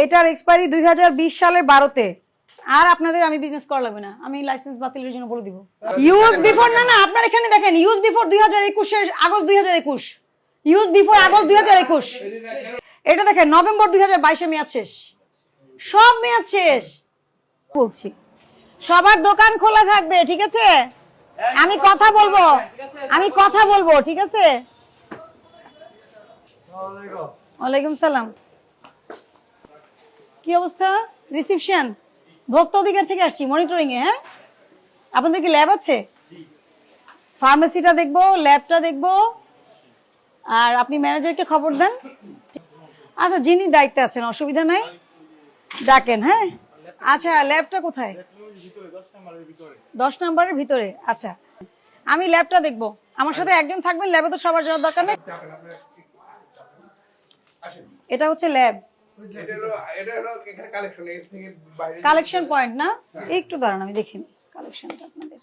এটার এক্সপায়ারি 2020 সালের 12-তে। আর আপনাদের আমি বিজনেস করা লাগবে না, আমি লাইসেন্স বাতিলের জন্য বলে দিব। ইউজ বিফোর না আপনার এখানে দেখেন, ইউজ বিফোর 2021 এর আগস্ট 2021, ইউজ বিফোর আগস্ট 2021। এটা দেখেন নভেম্বর 2022 এ মেয়াদ শেষ, সব মেয়াদ শেষ। বলছি সবার দোকান খোলা থাকবে, ঠিক আছে? আমি কথা বলবো, ঠিক আছে? ওয়ালাইকুম সালাম। কি অবস্থা? রিসিপশন ভোক্তা অধিকার থেকে আসছি, মনিটরিং এ। হ্যাঁ, আপনাদের কি ল্যাব আছে? ফার্মেসিটা দেখবো, ল্যাবটা দেখবো, আর আপনি ম্যানেজারকে খবর দেন। আচ্ছা, যিনি দায়িত্বে আছেন অসুবিধা নাই, ডাকেন। হ্যাঁ, আচ্ছা, ল্যাবটা কোথায়? 10 নম্বরের ভিতরে। আচ্ছা, আমি ল্যাবটা দেখবো, আমার সাথে একজন থাকবেন। ল্যাবে তো সবার যাওয়ার দরকার নেই। এটা হচ্ছে ল্যাব, কালেকশন পয়েন্ট না? একটু দাঁড়ান, আমি দেখিনি কালেকশনটা আপনাদের।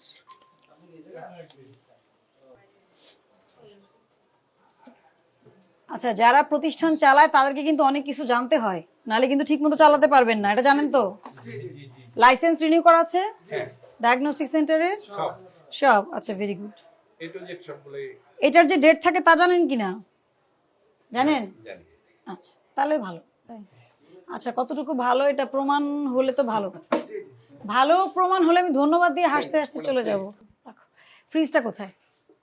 আচ্ছা, যারা প্রতিষ্ঠান চালায় তাদেরকে কিন্তু অনেক কিছু জানতে হয়, নালে কিন্তু ঠিক মতো চালাতে পারবেন না, এটা জানেন তো? লাইসেন্স রিনিউ করা আছে ডায়াগনস্টিক সেন্টারের সব? আচ্ছা, ভেরি গুড। এটার যে ডেট থাকে তা জানেন কিনা? জানেন? আচ্ছা, তাহলে ভালো। আচ্ছা, কতটুকু ভালো এটা প্রমাণ হলে তো ভালো। ভালো প্রমাণ হলে আমি ধন্যবাদ দিয়ে হাসতে হাসতে চলে যাব। ফ্রিজটা কোথায়?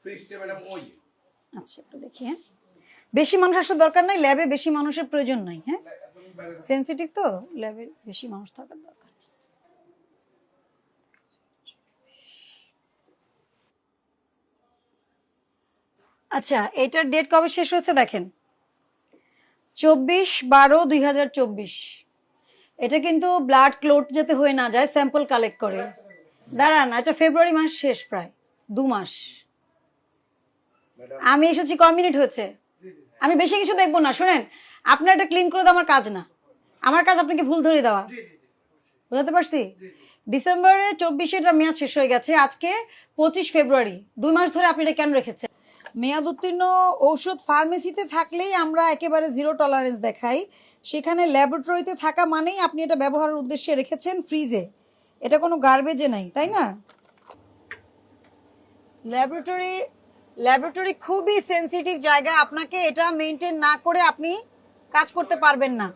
ফ্রিজটা ম্যাডাম ওই। আচ্ছা, একটু দেখি। হ্যাঁ, বেশি মানুষ আসার দরকার নাই, ল্যাবে বেশি মানুষের প্রয়োজন নাই। হ্যাঁ, সেনসিটিভ তো, ল্যাবে বেশি মানুষ থাকার দরকার। আচ্ছা, এটার ডেট কবে শেষ হয়েছে দেখেন, 24/12/2024। এটা কিন্তু ব্লাড ক্লোট যাতে হয়ে না যায়, স্যাম্পল কালেক্ট করে। দাঁড়ান, এটা ফেব্রুয়ারি মাস শেষ, প্রায় 2 মাস। আমি এসেছি কয় মিনিট হয়েছে? আমি বেশি কিছু দেখবো না, শুনেন। আপনার এটা ক্লিন করে দেওয়া আমার কাজ না, আমার কাজ আপনাকে ভুল ধরে দেওয়া। বুঝতে পারছি? ডিসেম্বরে 24 এটা মেয়াদ শেষ হয়ে গেছে, আজকে 25 ফেব্রুয়ারি। 2 মাস ধরে আপনি এটা কেন রেখেছেন? মেয়াদ উত্তীর্ণ ঔষধ ফার্মেসিতে থাকলেই আমরা একেবারে জিরো টলারেন্স দেখাই, সেখানে ল্যাবরেটরিতে থাকা মানেই আপনি এটা ব্যবহারের উদ্দেশ্যে রেখেছেন ফ্রিজে, এটা কোনো গার্বেজে নাই, তাই না? ল্যাবরেটরি খুবই সেনসিটিভ জায়গা, আপনাকে এটা মেনটেন না করে আপনি কাজ করতে পারবেন না।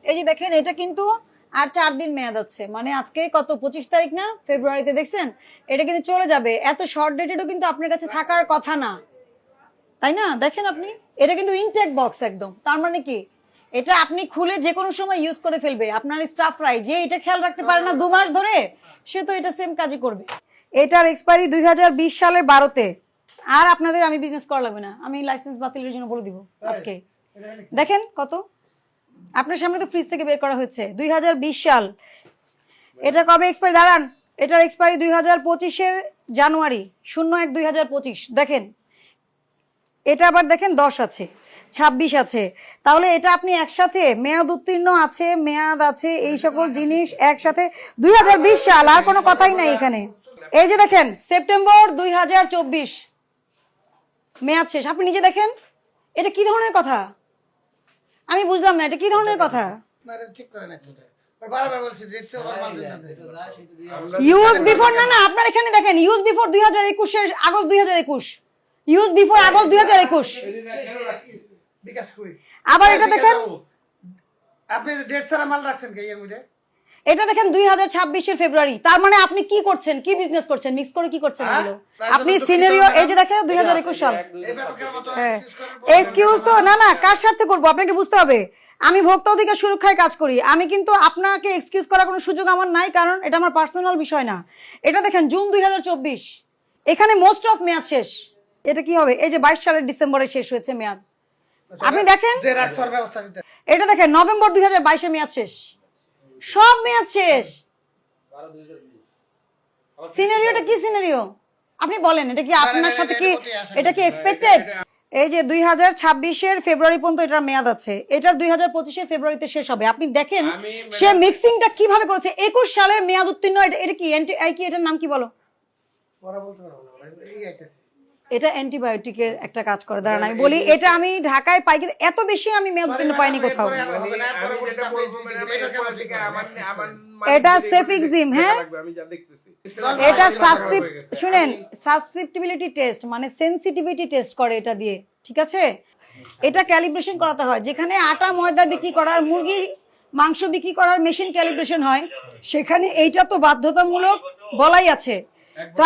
এই যে দেখেন, এটা কিন্তু আর 4 দিন মেয়াদ আছে, মানে আজকে কত 25 তারিখ না, ফেব্রুয়ারিতে দেখছেন, এটা কিন্তু চলে যাবে। এত শর্ট ডেটেডও কিন্তু আপনার কাছে থাকার কথা না, তাই না? দেখেন আপনি, এটা কিন্তু ইনটেক বক্স একদম, তার মানে কি এটা আপনি খুলে যে কোনো সময় ইউজ করে ফেলবে। আপনার স্টাফরাই যে এটা খেয়াল রাখতে পারে না 2 মাস ধরে, সে তো এটা সেম কাজই করবে। এটার এক্সপায়ারি 2020 সালের 12-তে। আর আপনাদের আমি বিজনেস করা লাগবে না, আমি লাইসেন্স বাতিলের জন্য বলে দিব আজকে। দেখেন কত, আপনার সামনে তো ফ্রিজ থেকে বের করা হয়েছে, 2020 সাল। এটা কবে এক্সপায়ারি? দাঁড়ান, এটার এক্সপায়ারি 2025-এর জানুয়ারি 01/2025। দেখেন, এটা আবার দেখেন 10 আছে, 26 আছে। তাহলে এটা আপনি একসাথে মেয়াদ উত্তীর্ণ আছে, মেয়াদ আছে, এই সকল জিনিস একসাথে 2020 সাল, আর কোনো কথাই নাই এখানে। এই যে দেখেন, সেপ্টেম্বর 2024 মেয়াদ শেষ। আপনি নিজে দেখেন, এটা কি ধরনের কথা? আমি বুঝলাম না, এটা কি ধরনের কথা? ইউজ বিফোর না আপনার এখানে দেখেন, ইউজ বিফোর 2021 এর আগস্ট 2021, ইউজ বিফোর আগস্ট 2021। আবার এটা দেখেন, আপনি ডেট ছাড়া মাল রাখছেন কি এর মধ্যে? এটা দেখেন 2026 এর ফেব্রুয়ারি। তার মানে আপনি কি করছেন, কি বিজনেস করছেন, মিক্স করে কি করছেন এগুলো? আপনি সিনারিও, এই যে দেখেন 2021 সাল। এক্সকিউজ তো না, কার স্বার্থে করব আপনাকে বুঝতে হবে। আমি ভোক্তা অধিকার সুরক্ষায় কাজ করি, আমি কিন্তু আপনাকে এক্সকিউজ করার কোনো সুযোগ আমার নাই, কারণ এটা আমার পার্সোনাল বিষয় না। এটা দেখেন জুন 2024, এখানে মোস্ট অফ মেয়াদ শেষ। এটা কি হবে? এই যে 22 সালের ডিসেম্বরে শেষ হয়েছে মেয়াদ, আপনি দেখেন। এটা দেখেন নভেম্বর 2022 মেয়াদ শেষ, সব মেয়াদ শেষ। সিনারিওটা কি সিনারিও আপনি বলেন? এটা কি আপনার সাথে কি, এটা কি এক্সপেক্টেড? এই যে 2026-এর ফেব্রুয়ারি পর্যন্ত এটার মেয়াদ আছে, এটার 2025-এর ফেব্রুয়ারিতে শেষ হবে। আপনি দেখেন সে মিক্সিংটা কিভাবে করেছে। 21 সালের মেয়াদ উত্তীর্ণ, এটা কি কি এটার নাম কি বলো? এটা অ্যান্টিবায়োটিকের একটা কাজ করে, দাঁড়ান আমি বলি। এটা আমি ঢাকায় পাই, কিন্তু এত বেশি আমি মেয়াদ উত্তীর্ণ পাইনি কোথাও। এটা সেফিক্সিম, হ্যাঁ এটা শুনেন, সাসসেপ্টিবিলিটি টেস্ট মানে সেনসিটিভিটি টেস্ট করে এটা দিয়ে, ঠিক আছে। এটা ক্যালিব্রেশন করাতে হয়, যেখানে আটা ময়দা বিক্রি করার, মুরগি মাংস বিক্রি করার মেশিন ক্যালিব্রেশন হয়, সেখানে এইটা তো বাধ্যতামূলক বলাই আছে। তো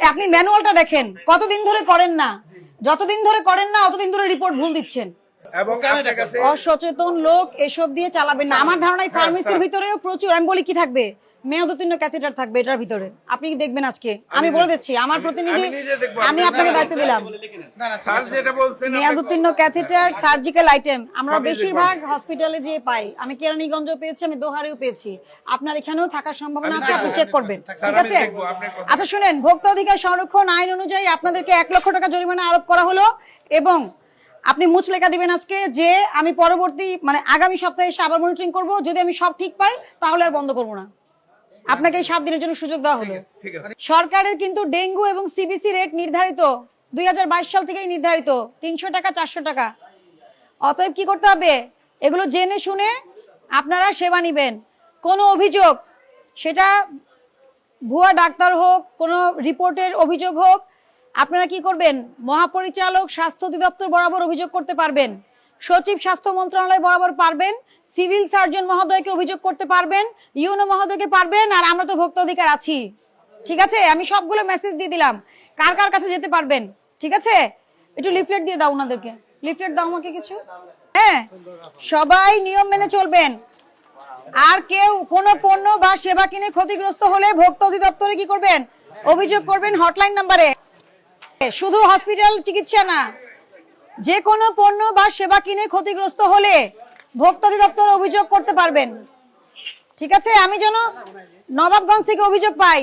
আপনি ম্যানুয়ালটা দেখেন, কতদিন ধরে করেন না, যতদিন ধরে করেন না অতদিন ধরে রিপোর্ট ভুল দিচ্ছেন। অসচেতন লোক এসব দিয়ে চালাবেন না। আমার ধারণা ফার্মেসির ভিতরেও প্রচুর, আমি বলি কি থাকবে, মেয়াদ উত্তীর্ণ ক্যাথেটার থাকবে এটার ভিতরে। আপনি কি দেখবেন আজকে? আমি বলে দিচ্ছি, আমার প্রতিনিধি, আমি আপনাকে দায়িত্ব দিলাম। মেয়াদ উত্তীর্ণ ক্যাথেটার, সার্জিক্যাল আইটেম আমরা বেশিরভাগ হসপিটালে যেয়ে পাই। আমি কেরানীগঞ্জ পেয়েছি, আমি দোহারেও পেয়েছি, আপনার এখানেও থাকার সম্ভাবনা আছে, আপনি চেক করবেন, ঠিক আছে। আচ্ছা শুনেন, ভোক্তা অধিকার সংরক্ষণ আইন অনুযায়ী আপনাদেরকে 1 লক্ষ টাকা জরিমানা আরোপ করা হলো, এবং আপনি মুচলেখা দিবেন আজকে যে আমি পরবর্তী মানে আগামী সপ্তাহে এসে আবার মনিটরিং করব, যদি আমি সব ঠিক পাই তাহলে আর বন্ধ করব না। আপনাকে এই 7 দিনের জন্য সুযোগ দেওয়া হলো। সরকারের কিন্তু ডেঙ্গু এবং সিবিসি রেট নির্ধারিত 2022 সাল থেকেই নির্ধারিত 300 টাকা 400 টাকা। অতএব কি করতে হবে, এগুলো জেনে শুনে আপনারা সেবা নিবেন। কোনো অভিযোগ, সেটা ভুয়া ডাক্তার হোক, কোনো রিপোর্টের অভিযোগ হোক, আপনারা কি করবেন, মহাপরিচালক স্বাস্থ্য অধিদপ্তর বরাবর অভিযোগ করতে পারবেন, সচিব স্বাস্থ্য মন্ত্রণালয় বরাবর পারবেন, সিভিল সার্জন মহোদয়কে অভিযোগ করতে পারবেন, ইউনো মহোদয়কে পারবেন, আর আমরা তো ভোক্তা অধিকার আছি, ঠিক আছে। আমি সবগুলো মেসেজ দিয়ে দিলাম, কার কার কাছে যেতে পারবেন, ঠিক আছে। একটু লিফলেট দিয়ে দাও ওনাদেরকে, লিফলেট দাও আমাকে কিছু। হ্যাঁ, সবাই নিয়ম মেনে চলবেন। আর কেউ কোনো পণ্য বা সেবা কিনে ক্ষতিগ্রস্ত হলে ভোক্তা অধিদপ্তরে কি করবেন, অভিযোগ করবেন হটলাইন নাম্বারে। শুধু হসপিটাল চিকিৎসা না, যে কোনো পণ্য বা সেবা কিনে ক্ষতিগ্রস্ত হলে ভোক্তা অধিদপ্তরে অভিযোগ করতে পারবেন, ঠিক আছে। আমি যেন নবাবগঞ্জ থেকে অভিযোগ পাই।